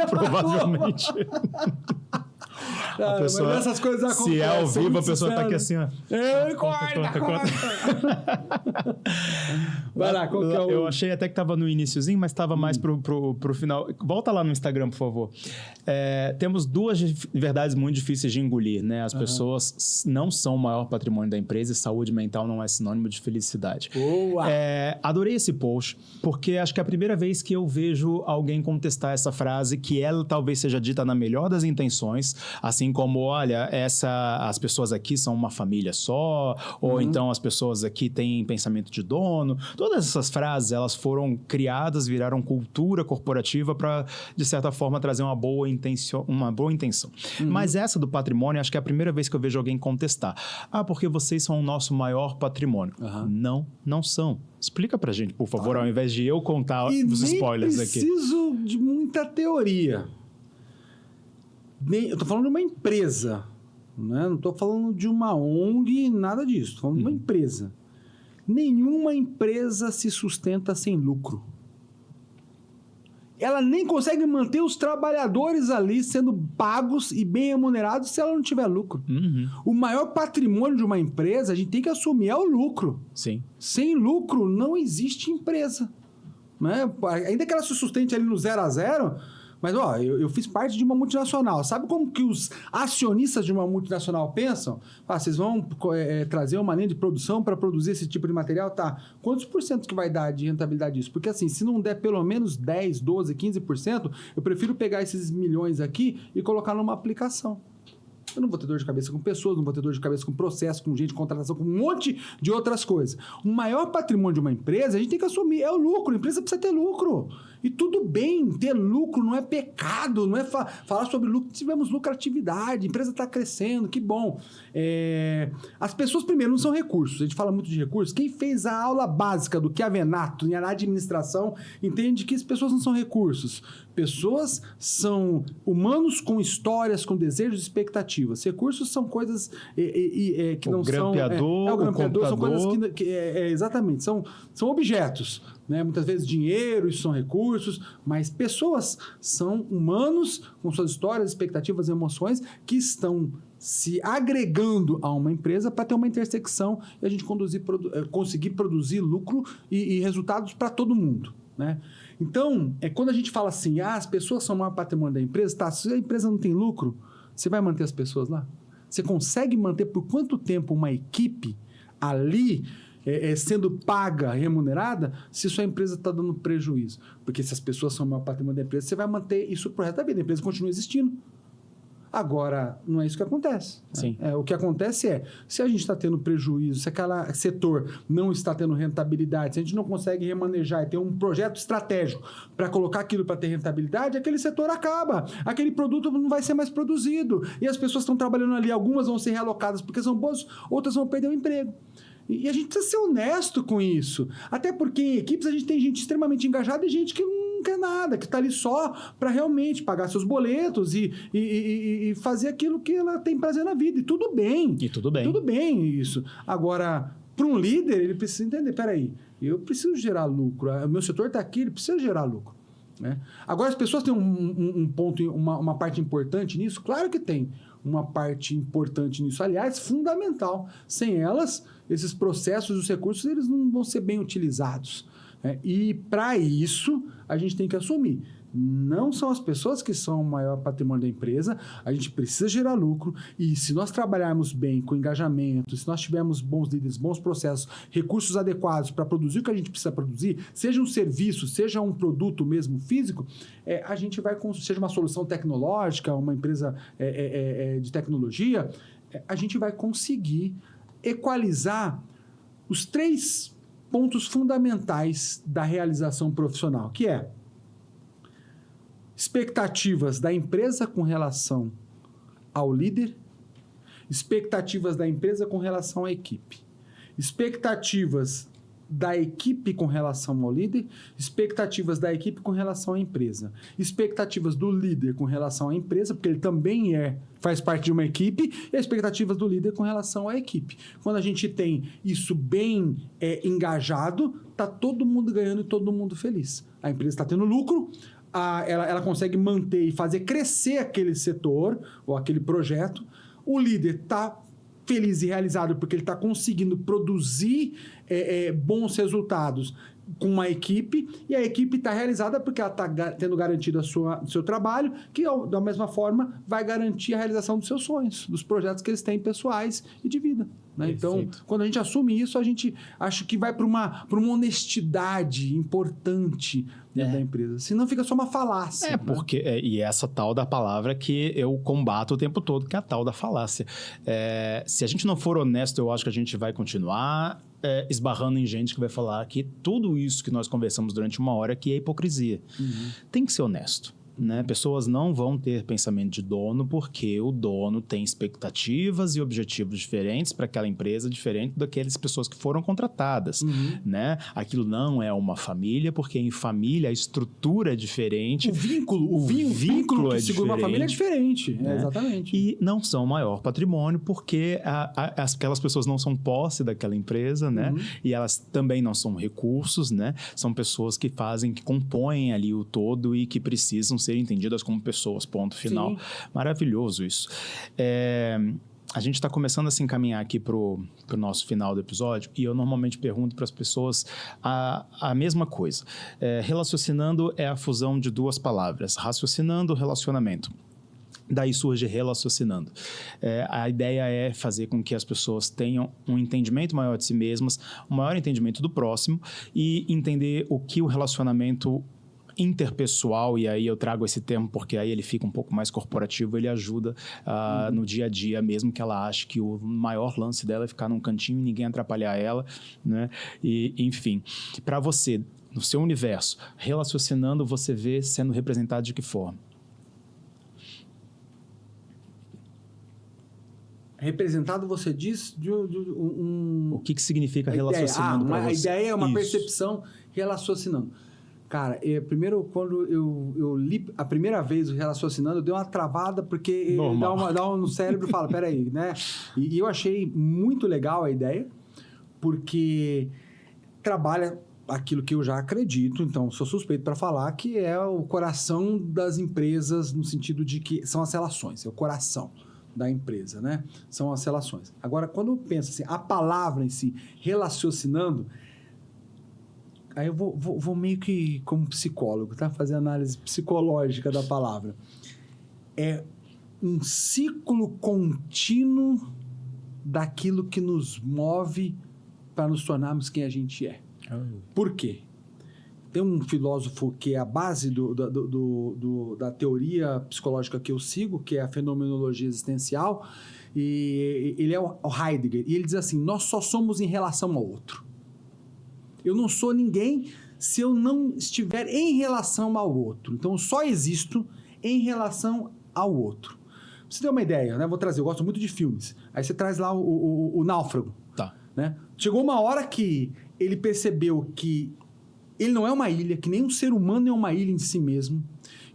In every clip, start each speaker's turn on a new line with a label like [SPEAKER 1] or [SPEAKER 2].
[SPEAKER 1] Provavelmente.
[SPEAKER 2] A pessoa, mas essas coisas acontecem.
[SPEAKER 1] Se é ao vivo, a pessoa tá aqui assim, ó.
[SPEAKER 2] Corta. Vai lá, qual que é o...
[SPEAKER 1] Eu achei até que tava no iniciozinho, mas tava mais pro final. Volta lá no Instagram, por favor. Temos duas verdades muito difíceis de engolir, né? As pessoas não são o maior patrimônio da empresa e saúde mental não é sinônimo de felicidade.
[SPEAKER 2] Boa!
[SPEAKER 1] Adorei esse post, porque acho que é a primeira vez que eu vejo alguém contestar essa frase, que ela talvez seja dita na melhor das intenções, assim como, olha, as pessoas aqui são uma família só, ou então as pessoas aqui têm pensamento de dono. Todas essas frases, elas foram criadas, viraram cultura corporativa para, de certa forma, trazer uma boa intenção. Mas essa do patrimônio, acho que é a primeira vez que eu vejo alguém contestar. Porque vocês são o nosso maior patrimônio. Não são. Explica pra gente, por favor, ao invés de eu contar os spoilers aqui.
[SPEAKER 2] Preciso de muita teoria. Eu tô falando de uma empresa, né? Não tô falando de uma ONG, nada disso. Tô falando de uma empresa. Nenhuma empresa se sustenta sem lucro. Ela nem consegue manter os trabalhadores ali sendo pagos e bem remunerados se ela não tiver lucro. O maior patrimônio de uma empresa, a gente tem que assumir, é o lucro.
[SPEAKER 1] Sim.
[SPEAKER 2] Sem lucro, não existe empresa. Né? Ainda que ela se sustente ali no 0 a 0... Mas, eu fiz parte de uma multinacional. Sabe como que os acionistas de uma multinacional pensam? Vocês vão trazer uma linha de produção para produzir esse tipo de material? Tá. Quantos por cento que vai dar de rentabilidade disso? Porque, assim, se não der pelo menos 10, 12, 15%, eu prefiro pegar esses milhões aqui e colocar numa aplicação. Eu não vou ter dor de cabeça com pessoas, não vou ter dor de cabeça com processo, com gente de contratação, com um monte de outras coisas. O maior patrimônio de uma empresa, a gente tem que assumir, é o lucro. A empresa precisa ter lucro. E tudo bem, ter lucro não é pecado, não é falar sobre lucro. Tivemos lucratividade, a empresa está crescendo, que bom. As pessoas, primeiro, não são recursos. A gente fala muito de recursos. Quem fez a aula básica do Chiavenato na administração entende que as pessoas não são recursos. Pessoas são humanos com histórias, com desejos e expectativas. Recursos são coisas que não são...
[SPEAKER 1] O grampeador,
[SPEAKER 2] são coisas que exatamente, são objetos. Né? Muitas vezes dinheiro, isso são recursos, mas pessoas são humanos com suas histórias, expectativas e emoções que estão se agregando a uma empresa para ter uma intersecção e a gente conseguir produzir lucro e resultados para todo mundo. Né? Então, quando a gente fala assim, as pessoas são o maior patrimônio da empresa, se a empresa não tem lucro, você vai manter as pessoas lá? Você consegue manter por quanto tempo uma equipe ali sendo paga, remunerada, se sua empresa está dando prejuízo? Porque se as pessoas são o maior patrimônio da empresa, você vai manter isso pro resto da vida. A empresa continua existindo. Agora, não é isso que acontece.
[SPEAKER 1] Sim.
[SPEAKER 2] O que acontece se a gente está tendo prejuízo, se aquele setor não está tendo rentabilidade, se a gente não consegue remanejar e ter um projeto estratégico para colocar aquilo para ter rentabilidade, aquele setor acaba. Aquele produto não vai ser mais produzido. E as pessoas estão trabalhando ali, algumas vão ser realocadas porque são boas, outras vão perder o emprego. E a gente precisa ser honesto com isso. Até porque em equipes a gente tem gente extremamente engajada e gente que não quer nada, que está ali só para realmente pagar seus boletos e fazer aquilo que ela tem prazer na vida. E tudo bem. Tudo bem isso. Agora, para um líder, ele precisa entender, peraí, eu preciso gerar lucro. O meu setor está aqui, ele precisa gerar lucro. Né? Agora, as pessoas têm um ponto, uma parte importante nisso? Claro que tem uma parte importante nisso. Aliás, fundamental. Sem elas, esses processos e os recursos, eles não vão ser bem utilizados. E, para isso, a gente tem que assumir. Não são as pessoas que são o maior patrimônio da empresa, a gente precisa gerar lucro e se nós trabalharmos bem com engajamento, se nós tivermos bons líderes, bons processos, recursos adequados para produzir o que a gente precisa produzir, seja um serviço, seja um produto mesmo físico, a gente vai, seja uma solução tecnológica, uma empresa de tecnologia, a gente vai conseguir equalizar os 3 pontos fundamentais da realização profissional, que é expectativas da empresa com relação ao líder, expectativas da empresa com relação à equipe, expectativas da equipe com relação ao líder, expectativas da equipe com relação à empresa, expectativas do líder com relação à empresa, porque ele também faz parte de uma equipe, e as expectativas do líder com relação à equipe. Quando a gente tem isso bem engajado, está todo mundo ganhando e todo mundo feliz. A empresa está tendo lucro, ela consegue manter e fazer crescer aquele setor ou aquele projeto. O líder está feliz e realizado porque ele está conseguindo produzir bons resultados com uma equipe, e a equipe está realizada porque ela está tendo garantido o seu trabalho, que da mesma forma vai garantir a realização dos seus sonhos, dos projetos que eles têm pessoais e de vida. Né? Então, quando a gente assume isso, a gente acha que vai para uma honestidade importante dentro da empresa. Senão fica só uma falácia.
[SPEAKER 1] Porque... e essa tal da palavra que eu combato o tempo todo, que é a tal da falácia. Se a gente não for honesto, eu acho que a gente vai continuar esbarrando em gente que vai falar que tudo isso que nós conversamos durante uma hora aqui é hipocrisia. Tem que ser honesto. Né? Pessoas não vão ter pensamento de dono porque o dono tem expectativas e objetivos diferentes para aquela empresa, diferente daquelas pessoas que foram contratadas. Né? Aquilo não é uma família, porque em família a estrutura é diferente.
[SPEAKER 2] O vínculo que segura uma família é diferente.
[SPEAKER 1] Né?
[SPEAKER 2] Exatamente.
[SPEAKER 1] E não são maior patrimônio porque aquelas pessoas não são posse daquela empresa, né? E elas também não são recursos, né? São pessoas que compõem ali o todo e que precisam ser entendidas como pessoas, ponto final. Sim. Maravilhoso isso. A gente está começando a se encaminhar aqui para o nosso final do episódio e eu normalmente pergunto para as pessoas a mesma coisa. Raciocinando é a fusão de duas palavras. Raciocinando, relacionamento. Daí surge Relaciocinando. A ideia é fazer com que as pessoas tenham um entendimento maior de si mesmas, um maior entendimento do próximo e entender o que o relacionamento interpessoal, e aí eu trago esse termo porque aí ele fica um pouco mais corporativo, ele ajuda no dia a dia, mesmo que ela ache que o maior lance dela é ficar num cantinho e ninguém atrapalhar ela, né? E, enfim, para você, no seu universo, Relaciocinando, você vê sendo representado de que forma?
[SPEAKER 2] Representado, você diz,
[SPEAKER 1] o que significa Relaciocinando para você?
[SPEAKER 2] A ideia é uma percepção Relaciocinando. Cara, primeiro, quando eu li a primeira vez o Relaciocinando, eu dei uma travada, porque ele dá no cérebro e fala, peraí, né? E eu achei muito legal a ideia, porque trabalha aquilo que eu já acredito, então sou suspeito para falar, que é o coração das empresas, no sentido de que são as relações, é o coração da empresa, né? São as relações. Agora, quando eu penso assim, a palavra em si, Relaciocinando, aí eu vou meio que como psicólogo, tá? Fazer análise psicológica da palavra. É um ciclo contínuo daquilo que nos move para nos tornarmos quem a gente é. Por quê? Tem um filósofo que é a base da teoria psicológica que eu sigo, que é a fenomenologia existencial, e ele é o Heidegger, e ele diz assim, nós só somos em relação ao outro. Eu não sou ninguém se eu não estiver em relação ao outro. Então, eu só existo em relação ao outro. Pra você ter uma ideia, né? Eu gosto muito de filmes. Aí você traz lá o Náufrago.
[SPEAKER 1] Tá.
[SPEAKER 2] Né? Chegou uma hora que ele percebeu que ele não é uma ilha, que nenhum ser humano é uma ilha em si mesmo,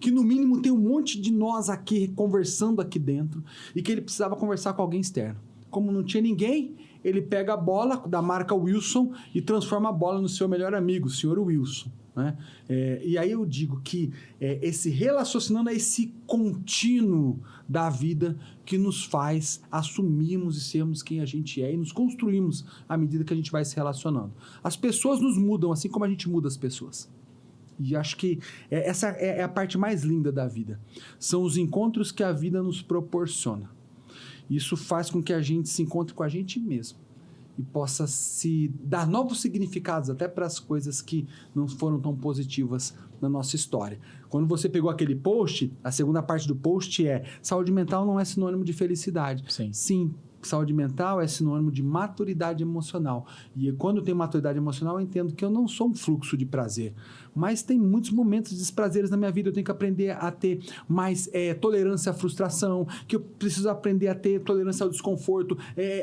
[SPEAKER 2] que no mínimo tem um monte de nós aqui conversando aqui dentro e que ele precisava conversar com alguém externo. Como não tinha ninguém, ele pega a bola da marca Wilson e transforma a bola no seu melhor amigo, o senhor Wilson. Né? E aí eu digo que esse Relaciocinando é esse contínuo da vida que nos faz assumirmos e sermos quem a gente é e nos construímos à medida que a gente vai se relacionando. As pessoas nos mudam assim como a gente muda as pessoas. E acho que essa é a parte mais linda da vida. São os encontros que a vida nos proporciona. Isso faz com que a gente se encontre com a gente mesmo e possa se dar novos significados até para as coisas que não foram tão positivas na nossa história. Quando você pegou aquele post, a segunda parte do post é: saúde mental não é sinônimo de felicidade. Sim, saúde mental é sinônimo de maturidade emocional. E quando eu tenho maturidade emocional, eu entendo que eu não sou um fluxo de prazer. Mas tem muitos momentos de desprazeres na minha vida. Eu tenho que aprender a ter mais tolerância à frustração, que eu preciso aprender a ter tolerância ao desconforto,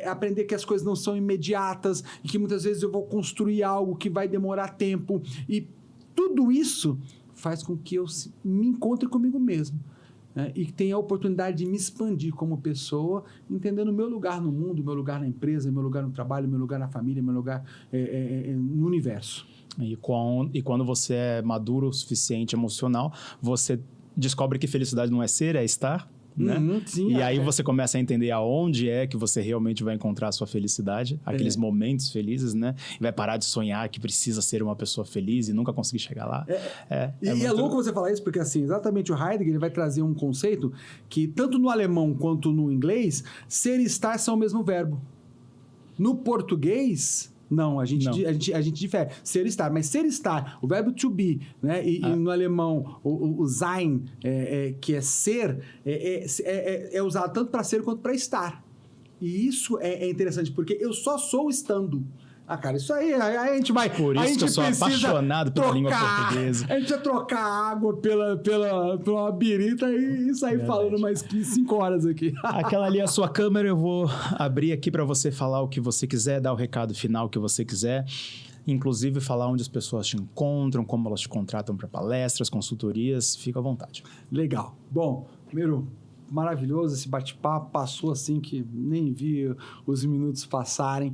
[SPEAKER 2] aprender que as coisas não são imediatas e que muitas vezes eu vou construir algo que vai demorar tempo. E tudo isso faz com que eu me encontre comigo mesmo. né, e tenho a oportunidade de me expandir como pessoa, entendendo o meu lugar no mundo, meu lugar na empresa, meu lugar no trabalho, meu lugar na família, meu lugar no universo.
[SPEAKER 1] E quando você é maduro o suficiente emocional, você descobre que felicidade não é ser, é estar. Né?
[SPEAKER 2] Sim,
[SPEAKER 1] e aí você começa a entender aonde é que você realmente vai encontrar a sua felicidade, aqueles momentos felizes, né? E vai parar de sonhar que precisa ser uma pessoa feliz e nunca conseguir chegar lá.
[SPEAKER 2] E é louco você falar isso, porque assim, exatamente o Heidegger ele vai trazer um conceito que tanto no alemão quanto no inglês, ser e estar são o mesmo verbo. No português... Não, a gente difere. Ser e estar. Mas ser e estar, o verbo to be, né? E no alemão, o sein, que é ser, é usado tanto para ser quanto para estar. E isso é interessante, porque eu só sou estando. Ah, cara, isso aí a gente vai...
[SPEAKER 1] Por isso que eu sou apaixonado pela língua portuguesa.
[SPEAKER 2] A gente vai trocar água pela uma birita e sair falando mais 5 horas aqui.
[SPEAKER 1] Aquela ali é a sua câmera, eu vou abrir aqui para você falar o que você quiser, dar o recado final que você quiser. Inclusive falar onde as pessoas te encontram, como elas te contratam para palestras, consultorias. Fica à vontade.
[SPEAKER 2] Legal. Bom, primeiro... Maravilhoso esse bate-papo, passou assim que nem vi os minutos passarem.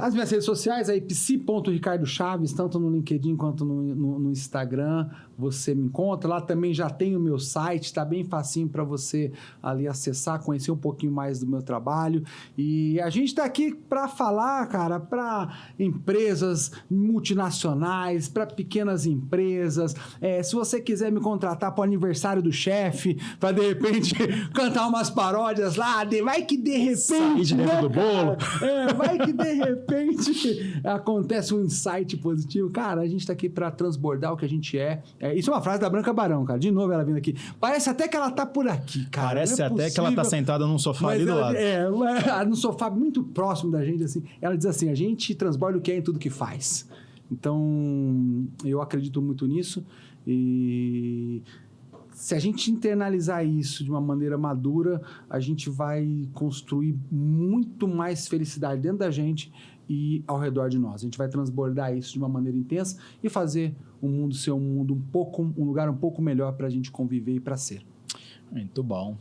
[SPEAKER 2] As minhas redes sociais, aí psi.ricardochaves, tanto no LinkedIn quanto no Instagram, você me encontra. Lá também já tem o meu site, tá bem facinho para você ali acessar, conhecer um pouquinho mais do meu trabalho. E a gente tá aqui para falar, cara, para empresas multinacionais, para pequenas empresas. Se você quiser me contratar para o aniversário do chefe, para de repente cantar umas paródias lá, vai que de repente...
[SPEAKER 1] Sair de dentro do bolo.
[SPEAKER 2] Vai que de repente acontece um insight positivo. Cara, a gente tá aqui para transbordar o que a gente é. Isso é uma frase da Branca Barão, cara. De novo ela vindo aqui. Parece até que ela tá por aqui, cara.
[SPEAKER 1] Parece até que ela tá sentada num sofá ali do lado.
[SPEAKER 2] Num sofá muito próximo da gente, assim. Ela diz assim, a gente transborda o que é em tudo que faz. Então, eu acredito muito nisso. E... se a gente internalizar isso de uma maneira madura, a gente vai construir muito mais felicidade dentro da gente e ao redor de nós. A gente vai transbordar isso de uma maneira intensa e fazer o mundo ser um lugar um pouco melhor para a gente conviver e para ser.
[SPEAKER 1] Muito bom.